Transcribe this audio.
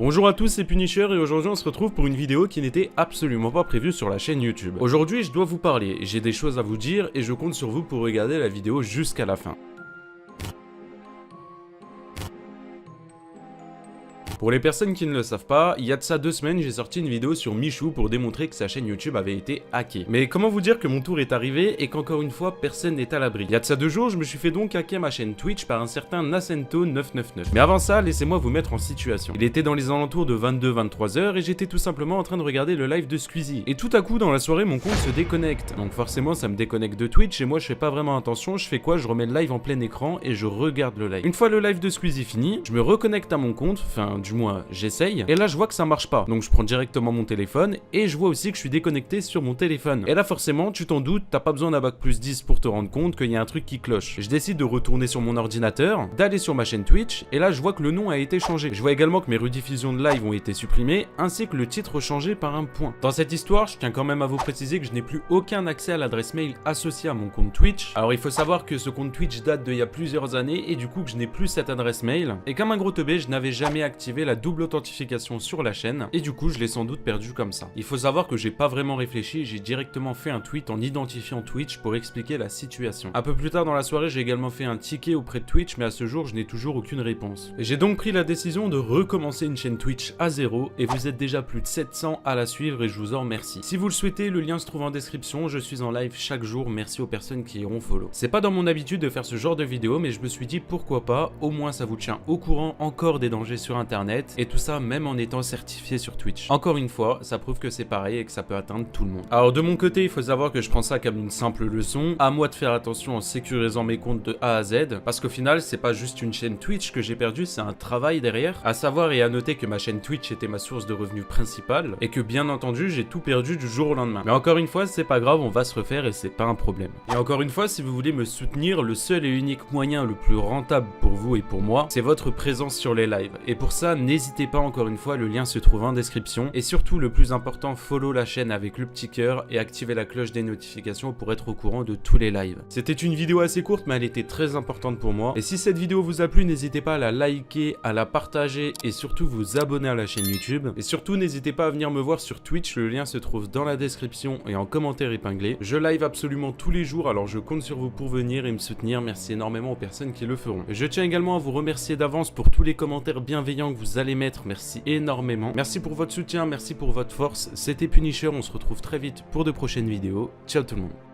Bonjour à tous, c'est Punisher et aujourd'hui on se retrouve pour une vidéo qui n'était absolument pas prévue sur la chaîne YouTube. Aujourd'hui je dois vous parler, j'ai des choses à vous dire et je compte sur vous pour regarder la vidéo jusqu'à la fin. Pour les personnes qui ne le savent pas, il y a de ça 2 semaines, j'ai sorti une vidéo sur Michou pour démontrer que sa chaîne YouTube avait été hackée. Mais comment vous dire que mon tour est arrivé et qu'encore une fois, personne n'est à l'abri. Il y a de ça 2 jours, je me suis fait donc hacker ma chaîne Twitch par un certain Nacento999. Mais avant ça, laissez-moi vous mettre en situation. Il était dans les alentours de 22-23 heures et j'étais tout simplement en train de regarder le live de Squeezie. Et tout à coup, dans la soirée, mon compte se déconnecte. Donc forcément, ça me déconnecte de Twitch et moi, je fais pas vraiment attention. Je fais quoi? Je remets le live en plein écran et je regarde le live. Une fois le live de Squeezie fini, je me reconnecte à mon compte, enfin, du moins, j'essaye, et là je vois que ça marche pas, donc je prends directement mon téléphone, et je vois aussi que je suis déconnecté sur mon téléphone. Et là forcément, tu t'en doutes, t'as pas besoin d'un bac+10 pour te rendre compte qu'il y a un truc qui cloche. Je décide de retourner sur mon ordinateur, d'aller sur ma chaîne Twitch, et là je vois que le nom a été changé. Je vois également que mes rediffusions de live ont été supprimées, ainsi que le titre changé par un point. Dans cette histoire, je tiens quand même à vous préciser que je n'ai plus aucun accès à l'adresse mail associée à mon compte Twitch. Alors il faut savoir que ce compte Twitch date d'il y a plusieurs années, et du coup que je n'ai plus cette adresse mail, et comme un gros teubé, je n'avais jamais activé la double authentification sur la chaîne et du coup je l'ai sans doute perdu comme ça. Il faut savoir que j'ai pas vraiment réfléchi, j'ai directement fait un tweet en identifiant Twitch pour expliquer la situation. Un peu plus tard dans la soirée, j'ai également fait un ticket auprès de Twitch, mais à ce jour je n'ai toujours aucune réponse. J'ai donc pris la décision de recommencer une chaîne Twitch à zéro et vous êtes déjà plus de 700 à la suivre et je vous en remercie. Si vous le souhaitez, le lien se trouve en description, je suis en live chaque jour, merci aux personnes qui iront follow. C'est pas dans mon habitude de faire ce genre de vidéo, mais je me suis dit pourquoi pas, au moins ça vous tient au courant encore des dangers sur internet et tout ça même en étant certifié sur Twitch. Encore une fois, ça prouve que c'est pareil et que ça peut atteindre tout le monde. Alors de mon côté, il faut savoir que je prends ça comme une simple leçon, à moi de faire attention en sécurisant mes comptes de A à Z, parce qu'au final, c'est pas juste une chaîne Twitch que j'ai perdue, c'est un travail derrière. À savoir et à noter que ma chaîne Twitch était ma source de revenus principale, et que bien entendu, j'ai tout perdu du jour au lendemain. Mais encore une fois, c'est pas grave, on va se refaire et c'est pas un problème. Et encore une fois, si vous voulez me soutenir, le seul et unique moyen le plus rentable pour vous et pour moi, c'est votre présence sur les lives. Et pour ça, n'hésitez pas encore une fois, le lien se trouve en description. Et surtout, le plus important, follow la chaîne avec le petit cœur et activez la cloche des notifications pour être au courant de tous les lives. C'était une vidéo assez courte, mais elle était très importante pour moi. Et si cette vidéo vous a plu, n'hésitez pas à la liker, à la partager et surtout vous abonner à la chaîne YouTube. Et surtout, n'hésitez pas à venir me voir sur Twitch, le lien se trouve dans la description et en commentaire épinglé. Je live absolument tous les jours, alors je compte sur vous pour venir et me soutenir. Merci énormément aux personnes qui le feront. Je tiens également à vous remercier d'avance pour tous les commentaires bienveillants que vous allez mettre. Merci énormément. Merci pour votre soutien, merci pour votre force. C'était Punisher, on se retrouve très vite pour de prochaines vidéos. Ciao tout le monde.